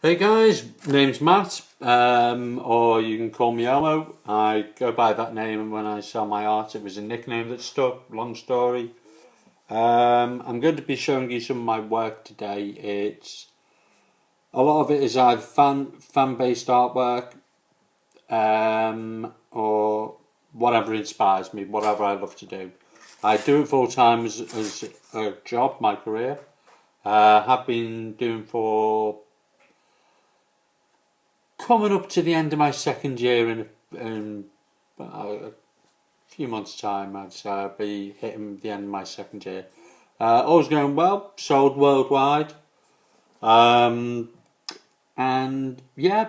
Hey guys, name's Matt, or you can call me Elmo. I go by that name when I sell my art. It was a nickname that stuck, long story. I'm going to be showing you some of my work today. A lot of it is either fan-based artwork, or whatever inspires me, whatever I love to do. I do it full time as a job, my career. Have been doing for coming up to the end of my second year in a few months' time. I'd be hitting the end of my second year. All's going well, sold worldwide. And yeah,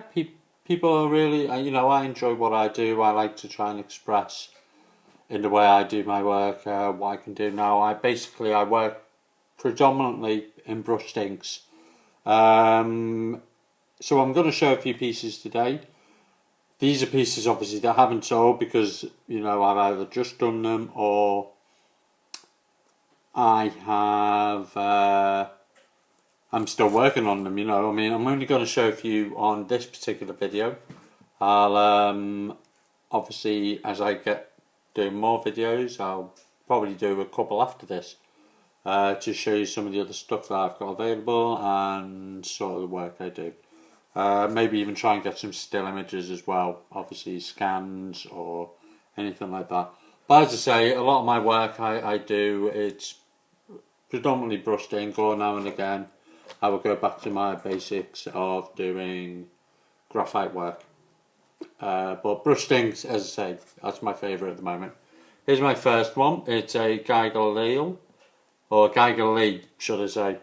people are really, I enjoy what I do. I like to try and express in the way I do my work, what I can do now. I work predominantly in brush inks. So I'm going to show a few pieces today. These are pieces obviously that I haven't sold because, I've either just done them or I'm still working on them, I'm only going to show a few on this particular video. I'll, obviously, as I get doing more videos, I'll probably do a couple after this to show you some of the other stuff that I've got available and sort of the work I do. Maybe even try and get some still images as well, obviously scans or anything like that. But as I say, a lot of my work I do, it's predominantly brushed ink, or now and again I will go back to my basics of doing graphite work. But brushed inks, as I say, that's my favourite at the moment. Here's my first one. It's a Geiger Lee, or Geiger Lee, should I say.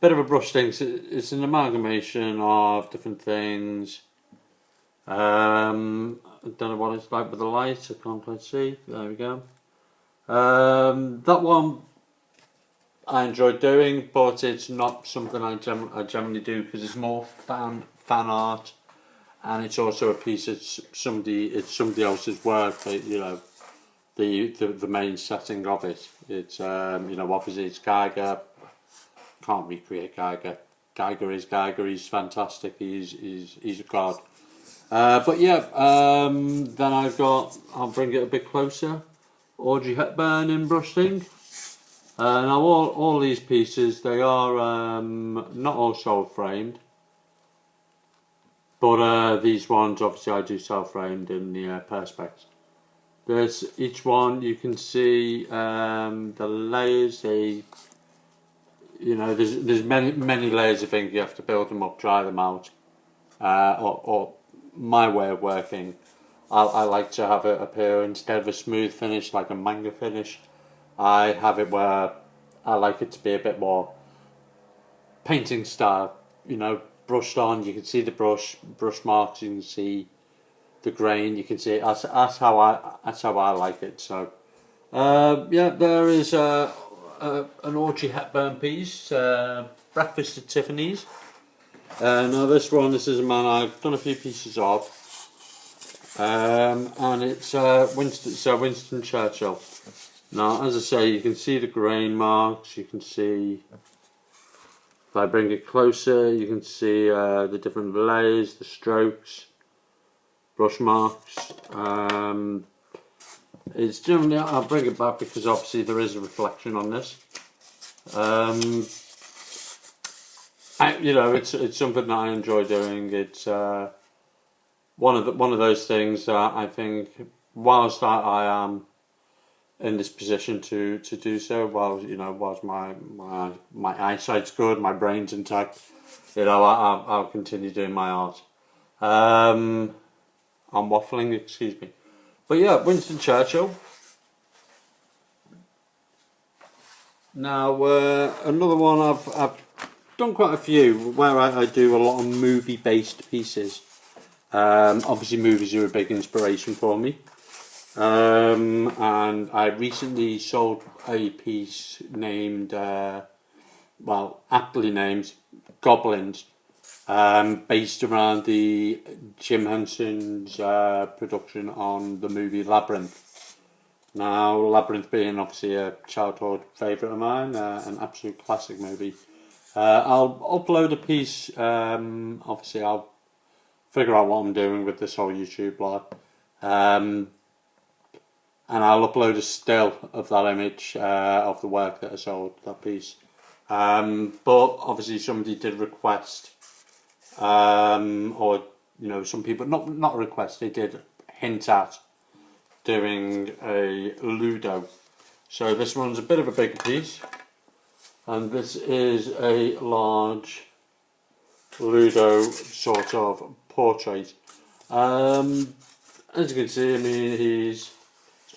Bit of a brush thing. It's an amalgamation of different things. I don't know what it's like with the light. I can't quite see. There we go. That one I enjoy doing, but it's not something I generally do because it's more fan art, and it's also a piece. It's somebody else's work. The main setting of it. It's obviously it's Geiger. Can't recreate Geiger. Geiger is Geiger. He's fantastic. He's a god. But yeah, then I'll bring it a bit closer. Audrey Hepburn in brush ink. Now all these pieces, they are not all soul framed, but these ones obviously I do soul framed in the perspex. There's each one you can see the layers. There's many layers of ink. You have to build them up, dry them out. Or my way of working, I like to have it appear, instead of a smooth finish like a manga finish, I have it where I like it to be a bit more painting style. Brushed on. You can see the brush marks. You can see the grain. You can see it. That's how I like it. So yeah, there is an Audrey Hepburn piece, Breakfast at Tiffany's. Now this is a man I've done a few pieces of, and it's Winston Churchill. Now, as I say, you can see the grain marks. You can see, if I bring it closer, you can see the different layers, the strokes, brush marks. It's generally, I'll bring it back because obviously there is a reflection on this. It's something that I enjoy doing. It's one of those things that I think, whilst I am in this position to do so, whilst my eyesight's good, my brain's intact, I'll continue doing my art. I'm waffling, excuse me. But yeah, Winston Churchill. Now another one I've done quite a few where I do a lot of movie-based pieces. Obviously, movies are a big inspiration for me. And I recently sold a piece named, aptly named Goblins. Based around the Jim Henson's production on the movie Labyrinth. Now, Labyrinth being obviously a childhood favourite of mine, an absolute classic movie. I'll upload a piece. Obviously, I'll figure out what I'm doing with this whole YouTube blog, and I'll upload a still of that image of the work that I sold, that piece. But obviously, somebody did request, or some people not request. They did hint at doing a Ludo. So this one's a bit of a bigger piece, and this is a large Ludo sort of portrait. As you can see, I mean, it's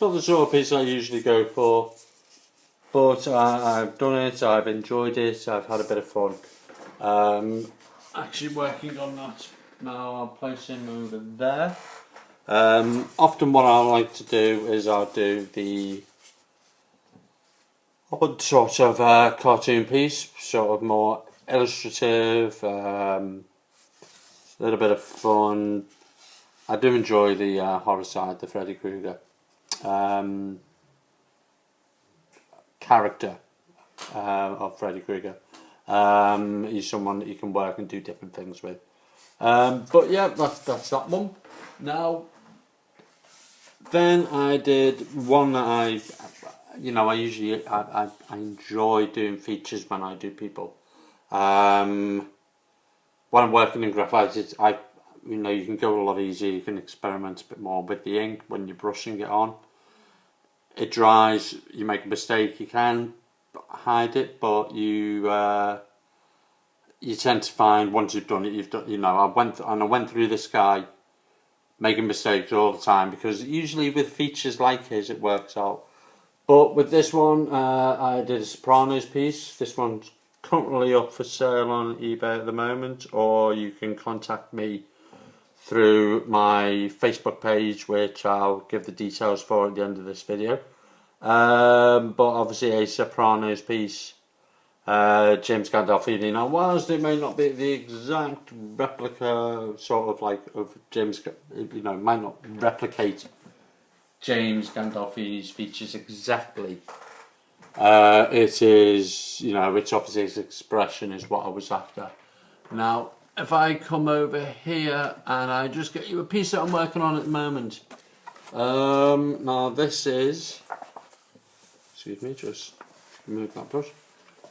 not the sort of piece I usually go for, but I've done it, I've enjoyed it, I've had a bit of fun. Actually working on that now. I'll place him over there. Often what I like to do is I'll do the odd sort of cartoon piece, sort of more illustrative, little bit of fun. I do enjoy the horror side, the Freddy Krueger character of Freddy Krueger. He's someone that you can work and do different things with. But yeah, that's that one. Now, then I did one that I usually I enjoy doing features when I do people. When I'm working in graphite, you can go a lot easier. You can experiment a bit more with the ink when you're brushing it on. It dries. You make a mistake, you can hide it, but you tend to find once you've done it, you've done. I went through this guy making mistakes all the time, because usually with features like his it works out. But with this one, I did a Sopranos piece. This one's currently up for sale on eBay at the moment, or you can contact me through my Facebook page, which I'll give the details for at the end of this video. But obviously a Sopranos piece, James Gandolfini. Now, whilst it may not be the exact replica, sort of like of James, might not replicate James Gandolfini's features exactly. It is, it's obviously his expression is what I was after. Now, if I come over here and I just get you a piece that I'm working on at the moment. Now this is, excuse me, just move that brush.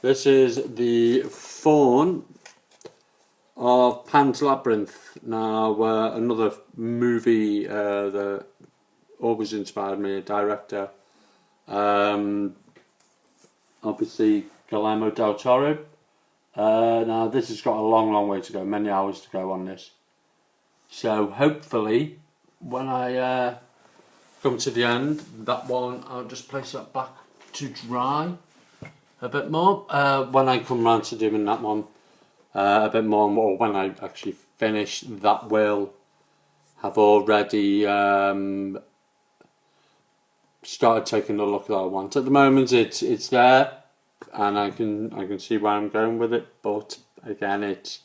This is the Faun of Pan's Labyrinth. Now, another movie that always inspired me, a director. Obviously, Guillermo del Toro. Now, this has got a long way to go, many hours to go on this. So, hopefully, when I come to the end, that one, I'll just place that back to dry a bit more. When I come round to doing that one a bit more, or when I actually finish, that will have already started taking the look that I want. At the moment, it's there, and I can see where I'm going with it. But again, it's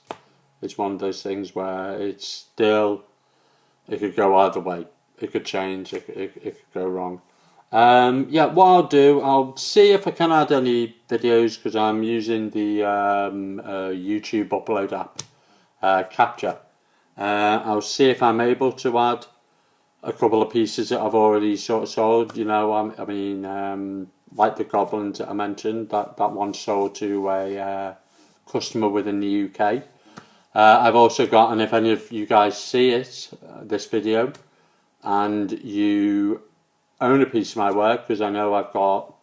one of those things where it could go either way. It could change. It could go wrong. Yeah, what I'll do, I'll see if I can add any videos, because I'm using the YouTube upload app, Capture. I'll see if I'm able to add a couple of pieces that I've already sort of sold. I mean, like the goblins that I mentioned, that one sold to a customer within the UK. I've also got, and if any of you guys see it, this video, and you own a piece of my work, because I know I've got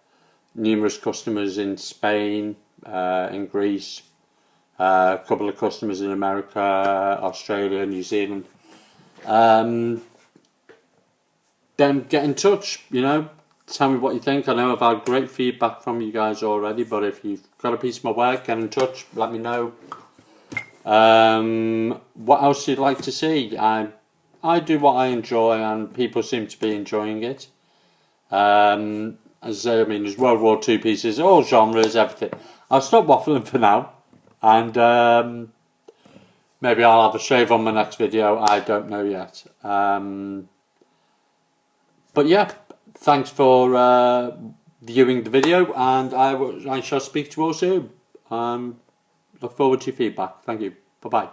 numerous customers in Spain, in Greece, a couple of customers in America, Australia, New Zealand. Then get in touch, tell me what you think. I know I've had great feedback from you guys already, but if you've got a piece of my work, get in touch, let me know. What else you'd like to see? I do what I enjoy, and people seem to be enjoying it. As I say, I mean, there's World War II pieces, all genres, everything. I'll stop waffling for now, and maybe I'll have a shave on my next video. I don't know yet. But yeah, thanks for viewing the video, and I shall speak to you all soon. Look forward to your feedback. Thank you. Bye bye.